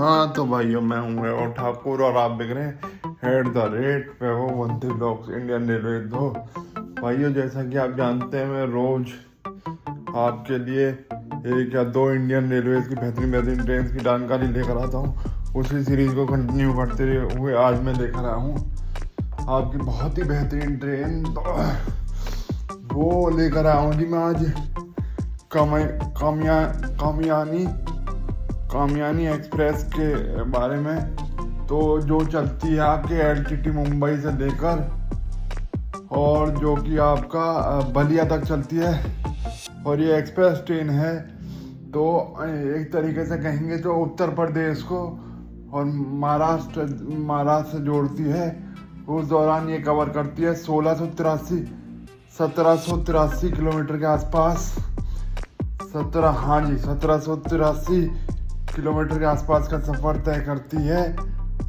हाँ तो भाइयों, मैं हूँ और ठाकुर और आप देख रहे हैं @ पे वो वंथी ब्लॉग्स इंडियन रेलवे दो। भाइयों, जैसा कि आप जानते हैं, मैं रोज आपके लिए एक या दो इंडियन रेलवे की बेहतरीन बेहतरीन ट्रेन की जानकारी लेकर आता हूँ। उसी सीरीज को कंटिन्यू करते हुए आज मैं लेकर आया हूँ आपकी बहुत ही बेहतरीन ट्रेन। वो लेकर आया हूँ जी मैं आज कामयानी एक्सप्रेस के बारे में। तो जो चलती है आपके LTT मुंबई से लेकर और जो कि आपका बलिया तक चलती है, और ये एक्सप्रेस ट्रेन है। तो एक तरीके से कहेंगे तो उत्तर प्रदेश को और महाराष्ट्र से जोड़ती है। उस दौरान ये कवर करती है 1783 किलोमीटर के आसपास। 1783 किलोमीटर के आसपास का सफ़र तय करती है।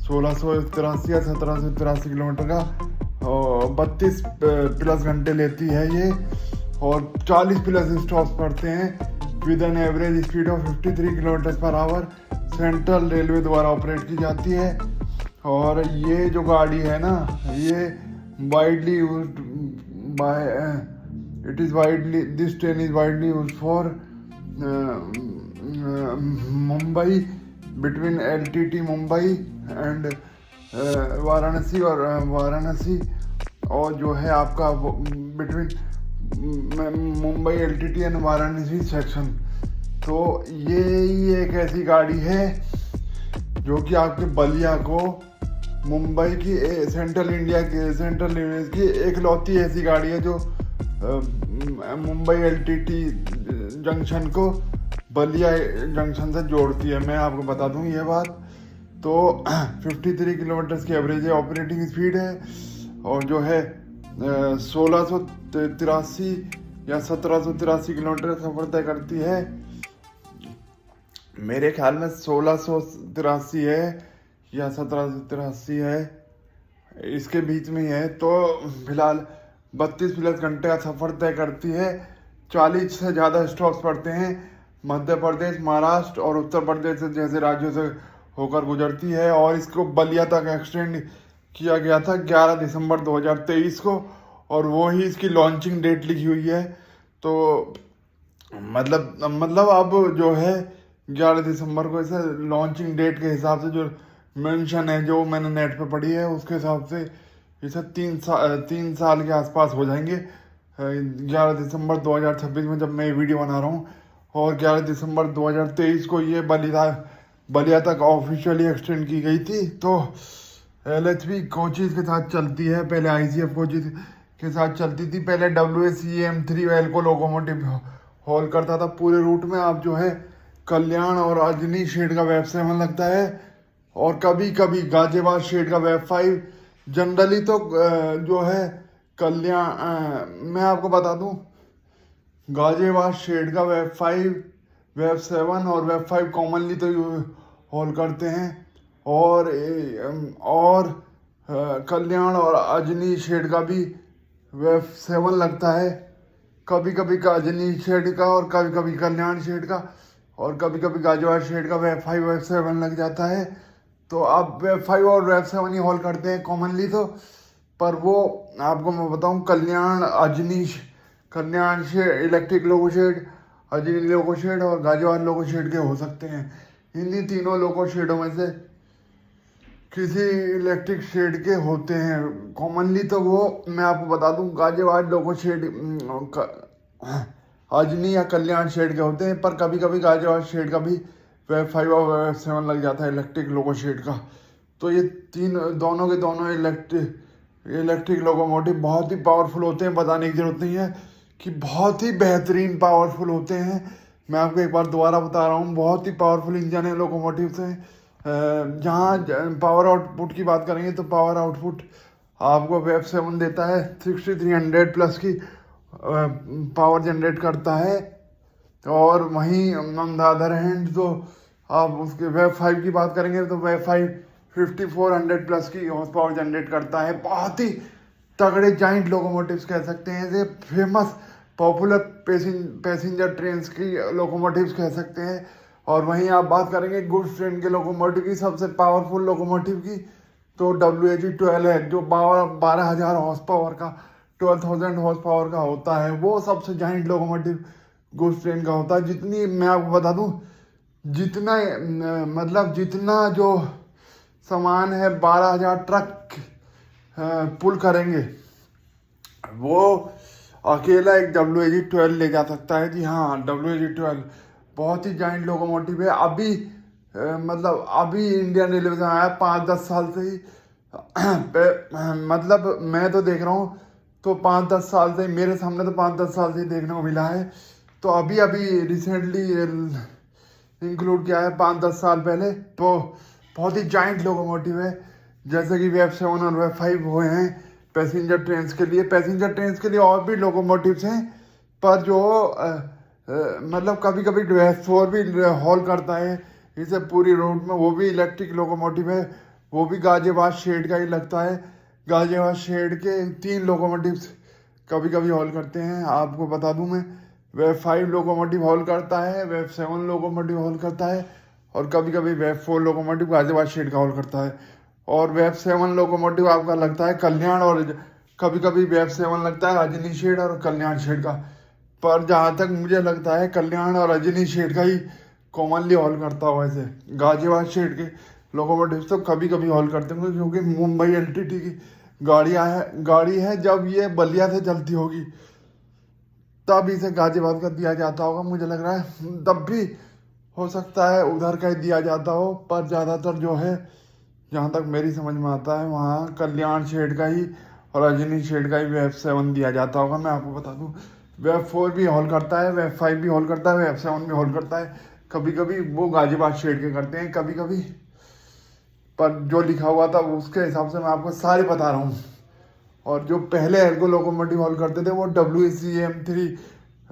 1683 या 1783 किलोमीटर का 32 प्लस घंटे लेती है ये, और 40 प्लस स्टॉप्स पड़ते हैं with an average speed of 53 kilometre per hour. Central railway द्वारा ऑपरेट की जाती है। और ये जो गाड़ी है ना, ये widely used by this train is widely used for Mumbai, between LTT Mumbai and Varanasi और जो है आपका between Mumbai LTT and Varanasi section. तो ये एक ऐसी गाड़ी है जो कि आपके बलिया को मुंबई की सेंट्रल रेलवे की एकलौती ऐसी गाड़ी है जो मुंबई LTT जंक्शन को बलिया जंक्शन से जोड़ती है। मैं आपको बता दूं ये बात। तो 53 किलोमीटर की एवरेज ऑपरेटिंग स्पीड है, और जो है 1683 या 1783 किलोमीटर सफर तय करती है। मेरे ख्याल में 1683 है या 1783 है, इसके बीच में ही है। तो फिलहाल 32 प्लस घंटे का सफर तय करती है। 40 से ज़्यादा स्टॉप्स पड़ते हैं मध्य प्रदेश, महाराष्ट्र और उत्तर प्रदेश जैसे राज्यों से होकर गुजरती है। और इसको बलिया तक एक्सटेंड किया गया था 11 दिसंबर 2023 को, और वो ही इसकी लॉन्चिंग डेट लिखी हुई है। तो मतलब अब जो है 11 दिसंबर को इसे लॉन्चिंग डेट के हिसाब से जो मेंशन है, जो मैंने नेट पे पढ़ी है, उसके हिसाब से इसे 3 साल के आसपास हो जाएंगे 11 दिसंबर 2026 में, जब मैं ये वीडियो बना रहा हूँ। और 11 दिसंबर 2023 को ये बलिया तक ऑफिशियली एक्सटेंड की गई थी। तो LHB कोचेज के साथ चलती है, पहले ICF कोचेज के साथ चलती थी। पहले WACM-3 वेल्को लोकोमोटिव हॉल करता था पूरे रूट में। अब जो है कल्याण और अजनी शेड का वेब 7 लगता है, और कभी कभी गाजियाबाद शेड का वेब 5। जनरली तो जो है कल्याण, मैं आपको बता दूं, गाजियाबाद शेड का वेब 5, वेब 7 और वेब 5 कॉमनली तो हॉल करते हैं। और कल्याण और अजनी शेड का भी वेब 7 लगता है। कभी कभी अजनी शेड का, और कभी कभी कल्याण शेड का, और कभी कभी गाजियाबाद शेड का वेब 5 वेब 7 लग जाता है। तो आप वेब 5 और वेब 7 ही हॉल करते हैं कॉमनली तो। पर वो आपको मैं बताऊं, कल्याण शेड इलेक्ट्रिक लोगो शेड, अजनी लोगो शेड और गाजियाबाद लोगो शेड के हो सकते हैं। इन्हीं तीनों लोगो शेडों में से किसी इलेक्ट्रिक शेड के होते हैं कॉमनली। तो वो मैं आपको बता दूं, गाजियाबाद लोगो शेड अजनी या कल्याण शेड के होते हैं। पर कभी कभी गाजियाबाद शेड का भी वेब 5 और वेब 7 लग जाता है इलेक्ट्रिक लोगो शेड का। तो ये दोनों के दोनों इलेक्ट्रिक लोकोमोटिव बहुत ही पावरफुल होते हैं। बताने की जरूरत नहीं है कि बहुत ही बेहतरीन पावरफुल होते हैं। मैं आपको एक बार दोबारा बता रहा हूँ, बहुत ही पावरफुल इंजन है लोकोमोटिव से। जहाँ पावर आउटपुट की बात करेंगे तो पावर आउटपुट आपको वेब 7 देता है 6300 प्लस की पावर जनरेट करता है। और वहीं ऑन द अदर हैंड तो आप उसके वेब 5 की बात करेंगे तो वेब 5 5400 प्लस की हॉर्स पावर जनरेट करता है। बहुत ही तगड़े जाइंट लोकोमोटिव्स कह सकते हैं, ये फेमस पॉपुलर पैसेंजर ट्रेन्स की लोकोमोटिव्स कह सकते हैं। और वहीं आप बात करेंगे गुड्स ट्रेन के लोकोमोटिव की, सबसे पावरफुल लोकोमोटिव की, तो WAG-12 है, जो 12,000 हॉर्स पावर का, 12,000 हॉर्स पावर का होता है। वो सबसे जाइंट लोकोमोटिव गुड्स ट्रेन का होता है। जितनी मैं आपको बता दूं, जितना मतलब जितना जो सामान है 12,000 ट्रक पुल करेंगे, वो अकेला एक WAG-12 ले जा सकता है। जी हाँ, WAG-12 बहुत ही जाइंट लोकोमोटिव है। अभी मतलब अभी इंडियन रेलवे से आया 5-10 साल से ही मतलब मैं तो देख रहा हूँ, तो 5-10 साल से मेरे सामने तो 5-10 साल से ही देखने को मिला है। तो अभी अभी रिसेंटली इंक्लूड किया है 5-10 साल पहले। तो बहुत ही जाइंट लोकोमोटिव है, जैसे कि वेब 7 और वेब 5 हुए हैं पैसेंजर ट्रेन के लिए। पैसेंजर ट्रेन के लिए और भी लोकोमोटिव्स हैं, पर जो मतलब कभी कभी वेब 4 भी हॉल करता है इसे पूरी रूट में। वो भी इलेक्ट्रिक लोकोमोटिव है, वो भी गाजियाबाद शेड का ही लगता है। गाजियाबाद शेड के 3 लोकोमोटिव्स कभी कभी हॉल करते हैं। आपको बता दूं मैं, वेब 5 लोकोमोटिव हॉल करता है, वेब 7 लोकोमोटिव हॉल करता है, और कभी कभी वेब 4 लोकोमोटिव गाजियाबाद शेड का हॉल करता है। और वेब 7 लोकोमोटिव आपका लगता है कल्याण, और कभी कभी वेब 7 लगता है रजनी शेड और कल्याण शेड का। पर जहाँ तक मुझे लगता है कल्याण और रजनी शेड का ही कॉमनली हॉल करता हो। वैसे गाजियाबाद शेड के लोकोमोटिव तो कभी कभी हॉल करते होंगे, क्योंकि मुंबई LTT की गाड़ी है। जब ये बलिया से चलती होगी तब इसे गाजियाबाद का दिया जाता होगा, मुझे लग रहा है। तब भी हो सकता है उधर का ही दिया जाता हो, पर ज़्यादातर जो है, जहाँ तक मेरी समझ में आता है, वहाँ कल्याण शेड का ही और रजनी शेड का ही वेब 7 दिया जाता होगा। मैं आपको बता दूँ, वेब 4 भी हॉल करता है, वेब 5 भी हॉल करता है, वेब 7 भी हॉल करता है। कभी कभी वो गाजियाबाद शेड के करते हैं, कभी कभी। पर जो लिखा हुआ था उसके हिसाब से मैं आपको सारे बता रहा हूँ। और जो पहले एल्को लोकोमोटिव हॉल करते थे, वो WAC-M3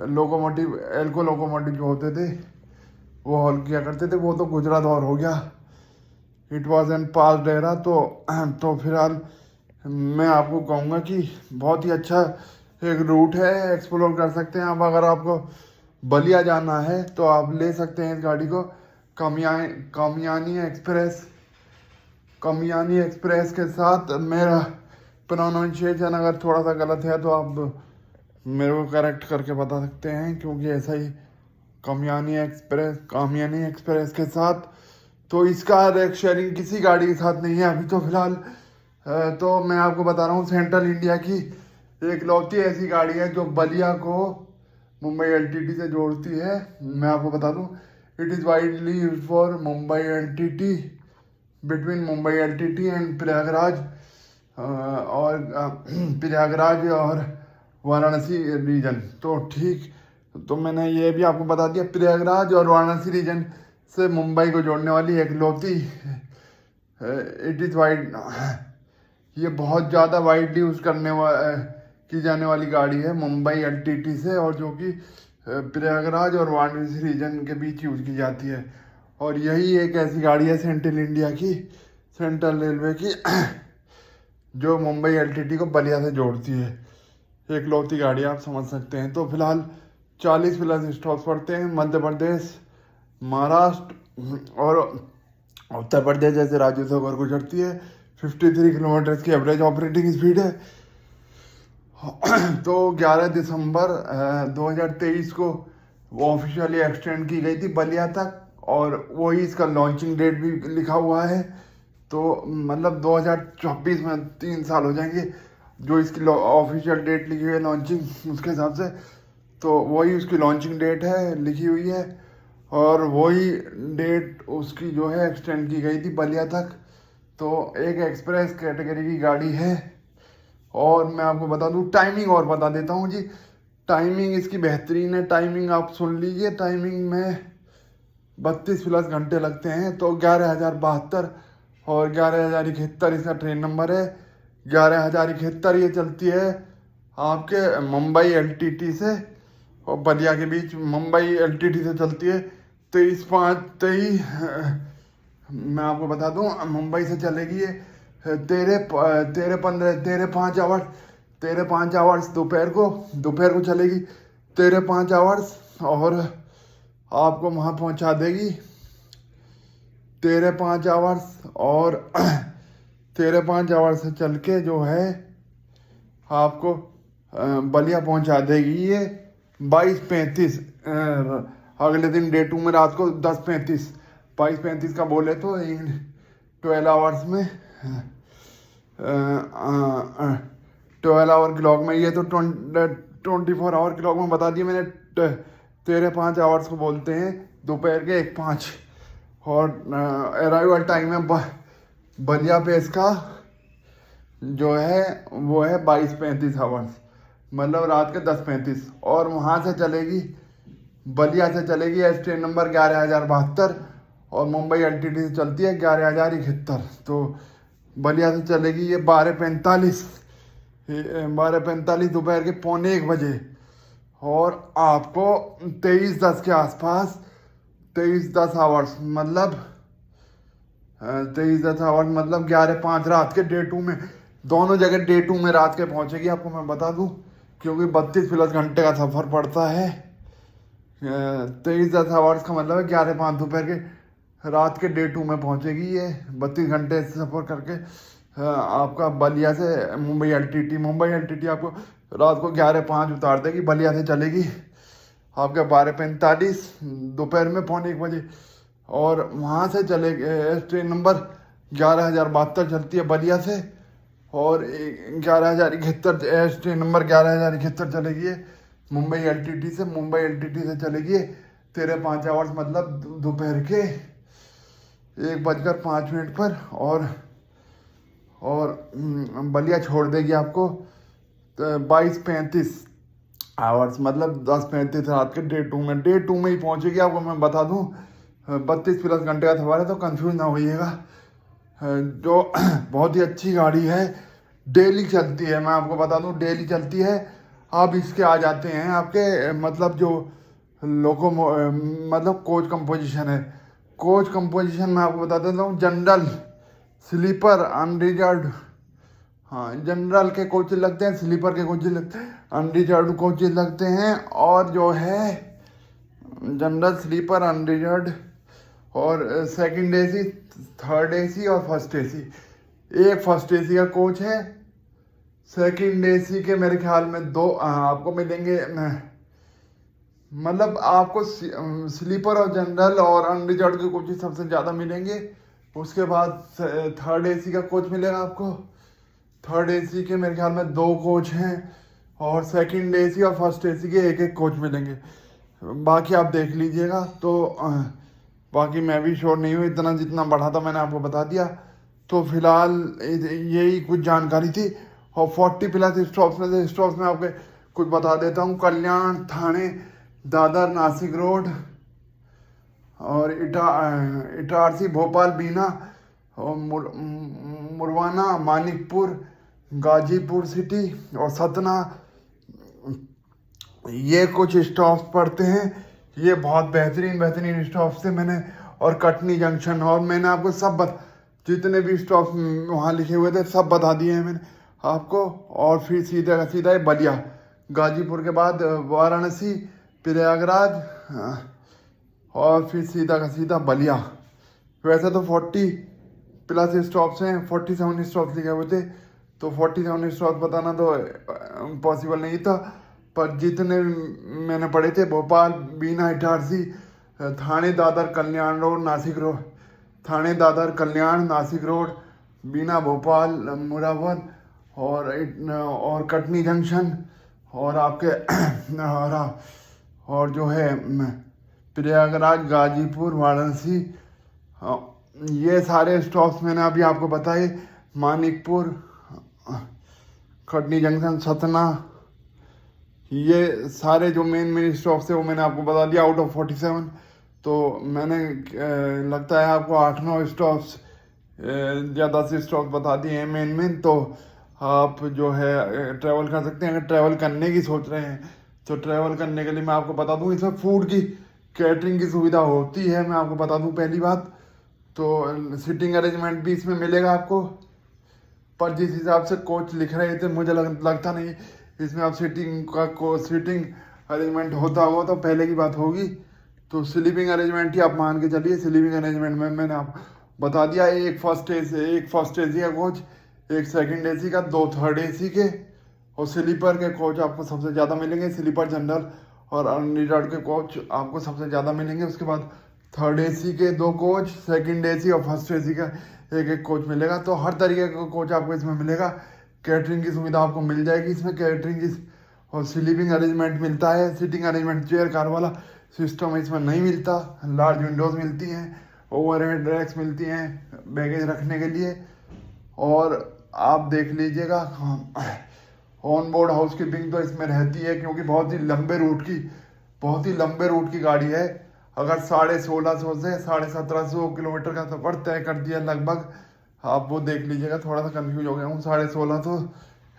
लोकोमोटिव, एल्को लोकोमोटिव जो होते थे वो हॉल किया करते थे। वो तो गुजरात और हो गया, it was an past era. तो फिलहाल मैं आपको कहूँगा कि बहुत ही अच्छा एक रूट है, एक्सप्लोर कर सकते हैं आप। अगर आपको बलिया जाना है तो आप ले सकते हैं इस गाड़ी को। कामयानी एक्सप्रेस के साथ। मेरा प्रोनाउंसिएशन अगर थोड़ा सा गलत है तो आप मेरे को करेक्ट करके बता सकते हैं, क्योंकि ऐसा ही कामयानी एक्सप्रेस के साथ। तो इसका रेक शेयरिंग किसी गाड़ी के साथ नहीं है अभी तो फिलहाल। तो मैं आपको बता रहा हूँ, सेंट्रल इंडिया की एक लौती ऐसी गाड़ी है जो बलिया को मुंबई LTT से जोड़ती है। मैं आपको बता दूँ, it is widely use for Mumbai LTT, between Mumbai LTT and Prayagraj, और प्रयागराज और वाराणसी रीजन। तो ठीक, तो मैंने ये भी आपको बता दिया, प्रयागराज और वाराणसी रीजन से मुंबई को जोड़ने वाली एक लौती इट इज़ वाइड, ये बहुत ज़्यादा वाइडली यूज़ की जाने वाली गाड़ी है मुंबई LTT से, और जो कि प्रयागराज और वाराणसी रीजन के बीच यूज़ की जाती है। और यही एक ऐसी गाड़ी है सेंट्रल इंडिया की, सेंट्रल रेलवे की, जो मुंबई LTT को बलिया से जोड़ती है। एक लौती गाड़ी आप समझ सकते हैं। तो फिलहाल 40+ स्टॉप्स पड़ते हैं, मध्य प्रदेश, महाराष्ट्र और उत्तर प्रदेश जैसे राज्यों से होकर गुजरती है। 53 किलोमीटर की एवरेज ऑपरेटिंग स्पीड है। तो 11 दिसंबर 2023 को वो ऑफिशियली एक्सटेंड की गई थी बलिया तक, और वही इसका लॉन्चिंग डेट भी लिखा हुआ है। तो मतलब 2024 में 3 साल हो जाएंगे जो इसकी ऑफिशियल डेट लिखी हुई है लॉन्चिंग, उसके हिसाब से। तो वही उसकी लॉन्चिंग डेट है लिखी हुई है, और वही डेट उसकी जो है एक्सटेंड की गई थी बलिया तक। तो एक एक्सप्रेस कैटेगरी की गाड़ी है। और मैं आपको बता दूं, टाइमिंग और बता देता हूँ जी। टाइमिंग इसकी बेहतरीन है, टाइमिंग आप सुन लीजिए। टाइमिंग में 32+ घंटे लगते हैं। तो 11,072 और 11,071 इसका ट्रेन नंबर है। 11,071 ये चलती है आपके मुंबई LTT से और बलिया के बीच। मुंबई LTT से चलती है 23 मैं आपको बता दूं, मुंबई से चलेगी ये 13-5 आवर्स दोपहर को चलेगी, 13-5 आवर्स। और आपको वहाँ पहुँचा देगी 13-5 आवर्स। और 13-5 आवर्स से चल के जो है आपको बलिया पहुँचा देगी ये 22:35। अगले दिन डे 2 में रात को 10:35, 22:35 का बोले तो 12 आवर्स में 12 आवर क्लॉक में, ये तो 24 आवर क्लॉक में बता दिया मैंने। 13-5 आवर्स को बोलते हैं दोपहर के 1:05। और अराइवल टाइम है बलिया पे इसका जो है वो है 22:35 आवर्स, मतलब रात के 10:35। और वहाँ से चलेगी, बलिया से चलेगी एस ट्रेन नंबर 11,072 और मुंबई LTT से चलती है 11,071। तो बलिया से चलेगी ये 12:45 दोपहर के 12:45 बजे। और आपको 23:10 के आसपास 23:10 आवर्स मतलब 23:10 आवर्स मतलब 11:05 रात के डे 2 में, दोनों जगह डे 2 में रात के पहुंचेगी। आपको मैं बता दूं क्योंकि 32+ घंटे का सफ़र पड़ता है। 23:10 आवर्स का मतलब है 11:05 दोपहर के रात के डे 2 में पहुंचेगी ये 32 घंटे सफ़र करके। आपका बलिया से मुंबई LTT आपको रात को 11:05 उतार देगी, बलिया से चलेगी आपके 12:45 दोपहर में 12:45 बजे। और वहाँ से चलेगी ट्रेन नंबर 11,072 चलती है बलिया से, और 11,071 ट्रेन नंबर 11,071 चलेगी है मुंबई LTT से। मुंबई LTT से चलेगी 13-5 आवर्स मतलब दोपहर के 1:05 पर। और बलिया छोड़ देगी आपको 22:35 आवर्स मतलब 10:35 रात के डे 2 में। डे 2 में ही पहुंचेगी। आपको मैं बता दूं 32+ घंटे का सफर है, तो कंफ्यूज ना होइएगा। जो बहुत ही अच्छी गाड़ी है, डेली चलती है, मैं आपको बता दूं डेली चलती है। अब इसके आ जाते हैं आपके मतलब जो मतलब कोच कंपोजिशन है। कोच कंपोजिशन मैं आपको बता देता हूँ, जनरल, स्लीपर, अनरिजर्व्ड। हाँ, जनरल के कोचेज लगते हैं, स्लीपर के कोचेज लगते हैं, अनरिजर्व्ड कोचेज लगते हैं। और जो है जनरल, स्लीपर, अनरिजर्व्ड और सेकंड AC, थर्ड AC और फर्स्ट AC। एक फर्स्ट AC का कोच है, सेकंड AC के मेरे ख्याल में 2 आपको मिलेंगे। मतलब आपको स्लीपर और जनरल और अनरिजर्व्ड के कोचेज सबसे ज़्यादा मिलेंगे। उसके बाद थर्ड AC का कोच मिलेगा आपको। थर्ड AC के मेरे ख्याल में 2 कोच हैं, और सेकंड AC और फर्स्ट AC के एक कोच मिलेंगे। बाकी आप देख लीजिएगा। तो बाकी मैं भी श्योर नहीं हूँ, इतना जितना बढ़ा था मैंने आपको बता दिया। तो फिलहाल यही कुछ जानकारी थी। और 40+ स्टॉप्स में से स्टॉप्स में आपके कुछ बता देता हूँ। कल्याण, थाने, दादर, नासिक रोड और इटारसी, भोपाल, बीना और मुरवाना, मानिकपुर, गाजीपुर सिटी और सतना, ये कुछ स्टॉप्स पड़ते हैं। ये बहुत बेहतरीन स्टॉप्स थे मैंने। और कटनी जंक्शन, और मैंने आपको सब जितने भी स्टॉप्स वहाँ लिखे हुए थे सब बता दिए हैं मैंने आपको। और फिर सीधा का सीधा है बलिया, गाजीपुर के बाद वाराणसी, प्रयागराज और फिर सीधा का सीधा बलिया। वैसे तो 40+ स्टॉप्स हैं, 47 स्टॉप्स लिखे हुए थे, तो 47 स्टॉप्स बताना तो पॉसिबल नहीं था। पर जितने मैंने पढ़े थे, भोपाल, बीना, इटारसी, थाने, दादर, कल्याण रोड, नासिक रोड, थाने, दादर, कल्याण, नासिक रोड, बीना, भोपाल, मुरादाबाद और कटनी जंक्शन और आपके और जो है प्रयागराज, गाजीपुर, वाराणसी, ये सारे स्टॉप्स मैंने अभी आपको बताए। मानिकपुर, कटनी जंक्शन, सतना, ये सारे जो मेन स्टॉप्स थे वो मैंने आपको बता दिया आउट ऑफ 47। तो मैंने लगता है आपको 8-9 स्टॉप्स या 10 स्टॉप्स बता दिए हैं मेन। तो आप जो है ट्रैवल कर सकते हैं। अगर ट्रैवल करने की सोच रहे हैं तो ट्रैवल करने के लिए मैं आपको बता दूं, इसमें फूड की, कैटरिंग की सुविधा होती है। मैं आपको बता दूं पहली बात तो सिटिंग अरेंजमेंट भी इसमें मिलेगा आपको। पर जिस हिसाब से कोच लिख रहे थे मुझे लगता नहीं इसमें आप सिटिंग अरेंजमेंट होता होगा, तो पहले की बात होगी। तो स्लीपिंग अरेंजमेंट ही आप मान के चलिए। स्लीपिंग अरेंजमेंट में मैंने आपको बता दिया, एक फर्स्ट एसी का कोच, एक सेकंड एसी का, 2 थर्ड एसी के, और स्लीपर के कोच आपको सबसे ज़्यादा मिलेंगे। स्लीपर जनरल और अनरिजर्व के कोच आपको सबसे ज़्यादा मिलेंगे। उसके बाद थर्ड एसी के 2 कोच, सेकंड एसी और फर्स्ट एसी का एक कोच मिलेगा। तो हर तरीके का कोच आपको इसमें मिलेगा। कैटरिंग की सुविधा आपको मिल जाएगी इसमें, कैटरिंग की, और स्लीपिंग अरेंजमेंट मिलता है। सीटिंग अरेंजमेंट चेयर कार वाला सिस्टम इसमें नहीं मिलता। लार्ज विंडोज़ मिलती हैं, ओवरहेड रैक्स मिलती हैं बैगेज रखने के लिए। और आप देख लीजिएगा, ऑन बोर्ड हाउस कीपिंग तो इसमें रहती है, क्योंकि बहुत ही लंबे रूट की गाड़ी है। अगर 1650 से 1750 किलोमीटर का सफ़र तय कर दिया लगभग, आप वो देख लीजिएगा। थोड़ा सा कंफ्यूज हो गया हूँ, 1650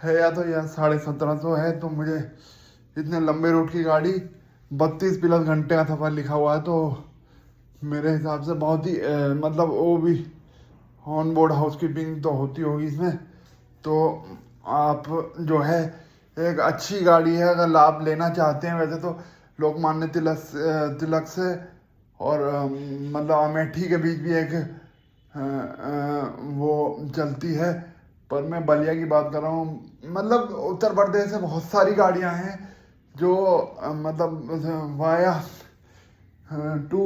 है या 1750 है। तो मुझे इतने लंबे रूट की गाड़ी 32 प्लस घंटे का सफ़र लिखा हुआ है, तो मेरे हिसाब से बहुत ही मतलब वो भी ऑन बोर्ड हाउस कीपिंग तो होती होगी इसमें। तो आप जो है एक अच्छी गाड़ी है, अगर आप लेना चाहते हैं। वैसे तो लोकमान्य तिलक से और मतलब अमेठी के बीच भी एक वो चलती है, पर मैं बलिया की बात कर रहा हूँ। मतलब उत्तर प्रदेश से बहुत सारी गाड़ियाँ हैं जो मतलब वाया टू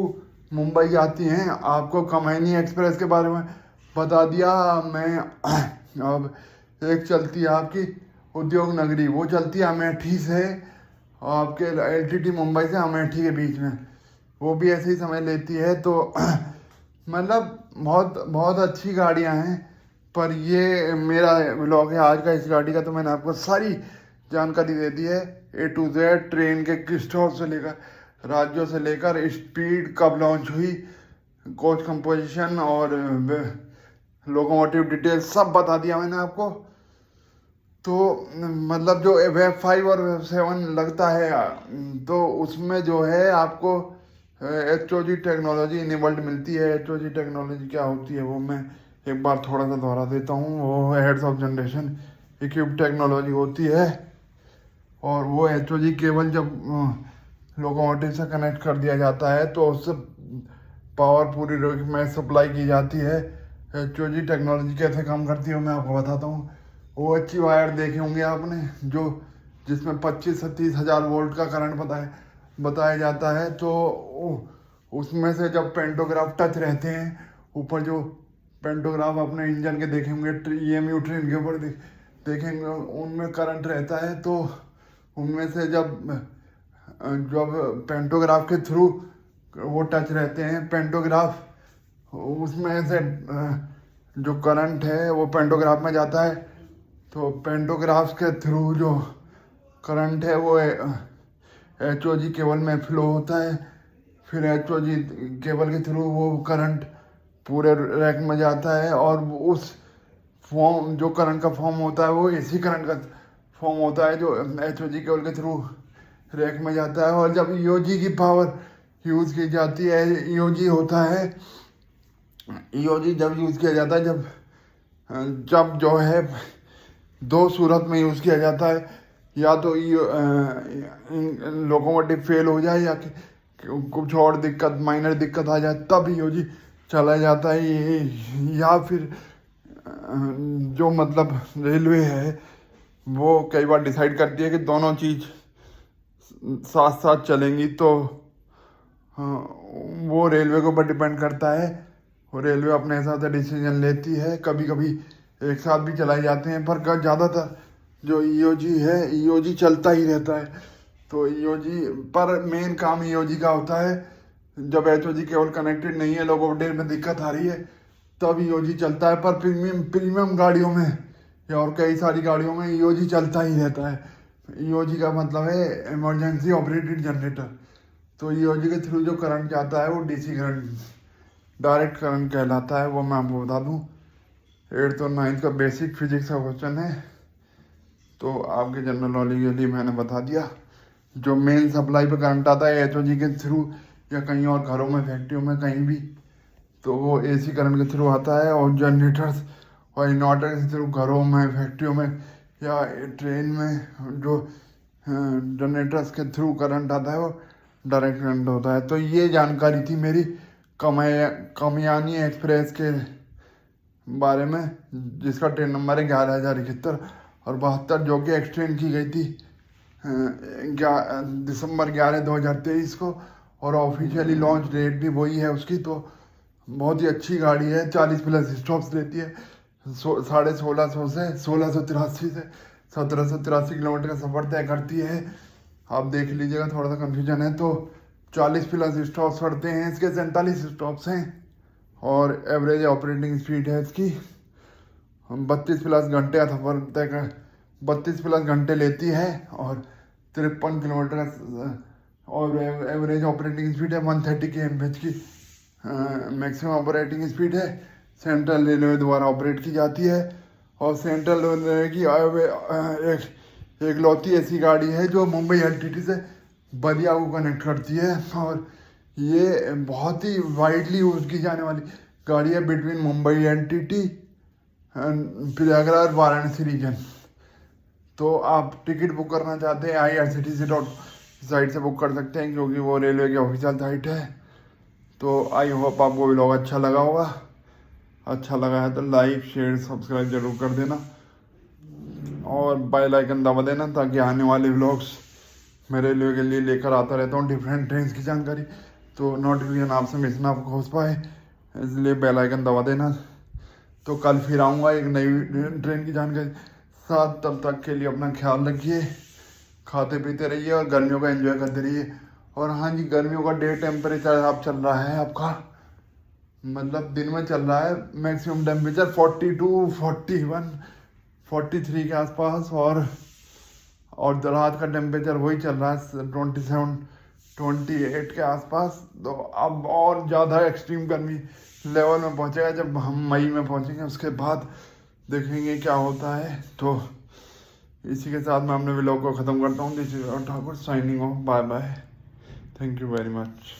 मुंबई आती हैं। आपको कमैनी एक्सप्रेस के बारे में बता दिया मैं। अब एक चलती है आपकी उद्योग नगरी, वो चलती है अमेठी से आपके LTT मुंबई से अमेठी के बीच में, वो भी ऐसे ही समय लेती है। तो मतलब बहुत बहुत अच्छी गाड़ियाँ हैं। पर ये मेरा व्लॉग है आज का इस गाड़ी का, तो मैंने आपको सारी जानकारी दे दी है A to Z, ट्रेन के स्टॉप से लेकर, राज्यों से लेकर, स्पीड कब लॉन्च हुई, कोच कंपोजिशन और लोकोमोटिव डिटेल सब बता दिया मैंने आपको। तो मतलब जो वेब 5 और वेब 7 लगता है, तो उसमें जो है आपको HOG टेक्नोलॉजी इनेबल्ड मिलती है। HOG टेक्नोलॉजी क्या होती है वो मैं एक बार थोड़ा सा दोहरा देता हूँ। वो heads of generation equip technology होती है, और वो HOG केबल जब लोकोमोटिव से कनेक्ट कर दिया जाता है तो उससे पावर पूरी रोड में सप्लाई की जाती है। HOG टेक्नोलॉजी कैसे काम करती है मैं आपको बताता हूँ। वो अच्छी वायर देखे होंगे आपने, जो जिसमें 25 से 30 हज़ार वोल्ट का करंट बताया जाता है। तो उसमें से जब पेंटोग्राफ टच रहते हैं, ऊपर जो पेंटोग्राफ अपने इंजन के देखे होंगे, EMU ट्रेन के ऊपर देखेंगे, उनमें करंट रहता है। तो उनमें से जब पेंटोग्राफ के थ्रू वो टच रहते हैं पेंटोग्राफ, उसमें से जो करंट है वो पेंटोग्राफ में जाता है। तो पेंटोग्राफ के थ्रू जो करंट है वो HOG केबल में फ्लो होता है। फिर HOG केबल के थ्रू वो करंट पूरे रैक में जाता है, और उस फॉर्म जो करंट का फॉर्म होता है वो AC करंट का फॉर्म होता है, जो HOG केबल के थ्रू रैक में जाता है। और जब EOG की पावर यूज़ की जाती है, EOG होता है, EOG जब यूज़ किया जाता है, जब जो है 2 सूरत में यूज़ किया जाता है। या तो लोकोमोटिव फेल हो जाए, या कुछ और दिक्कत, माइनर दिक्कत आ जाए, तब EOG चला जाता है। या फिर जो मतलब रेलवे है वो कई बार डिसाइड करती है कि दोनों चीज़ साथ साथ चलेंगी, तो वो रेलवे के ऊपर डिपेंड करता है। वो रेलवे अपने हिसाब से डिसीजन लेती है। कभी कभी एक साथ भी चलाए जाते हैं, पर ज़्यादातर जो EOG है, EOG चलता ही रहता है। तो EOG पर मेन काम EOG का होता है। जब HOG केवल कनेक्टेड नहीं है, लोकोमोटिव में दिक्कत आ रही है, तब EOG चलता है। पर प्रीमियम गाड़ियों में या और कई सारी गाड़ियों में EOG चलता ही रहता है। EOG का मतलब है इमरजेंसी ऑपरेटेड जनरेटर। तो EOG के थ्रू जो करंट जाता है वो DC करंट, डायरेक्ट करंट कहलाता है। वो मैं आपको बता दूं, 8th और 9th का बेसिक फिजिक्स का क्वेश्चन है, तो आपके जनरल नॉलेज के लिए मैंने बता दिया। जो मेन सप्लाई पे करंट आता है HOG के थ्रू, या कहीं और घरों में, फैक्ट्रियों में, कहीं भी, तो वो AC करंट के थ्रू आता है। और जनरेटर्स और इन्वर्टर के थ्रू घरों में, फैक्ट्रियों में या ट्रेन में जो जनरेटर्स के थ्रू करंट आता है वो डायरेक्ट कनेक्ट होता है। तो ये जानकारी थी मेरी कामयानी एक्सप्रेस के बारे में, जिसका ट्रेन नंबर है 11,071 और 72, जो कि एक्सटेंड की गई थी दिसंबर 11, 2023 को, और ऑफिशियली लॉन्च डेट भी वही है उसकी। तो बहुत ही अच्छी गाड़ी है, 40+ स्टॉप्स देती है, 1650 से 1683 से 1783 किलोमीटर का सफ़र तय करती है। आप देख लीजिएगा, थोड़ा सा कन्फ्यूजन है। तो 40+ स्टॉप्स पड़ते हैं इसके, 47 स्टॉप्स हैं, और एवरेज ऑपरेटिंग स्पीड है इसकी 32+ घंटे का सफ़र तय कर 32+ घंटे लेती है, और 53 किलोमीटर का, और एवरेज ऑपरेटिंग स्पीड है 130 km/h की मैक्सिमम ऑपरेटिंग स्पीड है। सेंट्रल रेलवे द्वारा ऑपरेट की जाती है, और सेंट्रल रेलवे की एक लौती ऐसी गाड़ी है जो मुंबई एलटीटी से बलिया को कनेक्ट करती है, और ये बहुत ही वाइडली यूज़ की जाने वाली गाड़ी है between Mumbai LTT Prayagraj Varanasi region. तो आप टिकट बुक करना चाहते हैं IRCTC साइट से बुक कर सकते हैं, क्योंकि वो रेलवे की ऑफिशियल साइट है। तो आई होप आपको व्लॉग अच्छा लगा होगा। अच्छा लगा है तो लाइक शेयर सब्सक्राइब जरूर कर देना, और बेल आइकन दबा देना, ताकि आने वाले व्लॉग्स मैं रेलवे के लिए लेकर आता रहता हूँ डिफरेंट ट्रेन की जानकारी, तो नोटिफिकेशन आपसे मिस ना हो पाए, इसलिए बेल आइकन दबा देना। तो कल फिर आऊँगा एक नई ट्रेन की जानकारी साथ। तब तक के लिए अपना ख्याल रखिए, खाते पीते रहिए, और गर्मियों का एंजॉय करते रहिए। और हाँ जी, गर्मियों का डे टेम्परेचर आप चल रहा है आपका, मतलब दिन में चल रहा है मैक्सिमम टेम्परेचर 42, 41, 43 के आसपास, और रात का टेम्परेचर वही चल रहा है 27, 28 के आसपास। तो अब और ज़्यादा एक्सट्रीम गर्मी लेवल में पहुंचेगा जब हम मई में पहुंचेंगे, उसके बाद देखेंगे क्या होता है। तो इसी के साथ मैं अपने व्लॉग को ख़त्म करता हूँ। This is Thakur signing off, bye bye, thank you very much.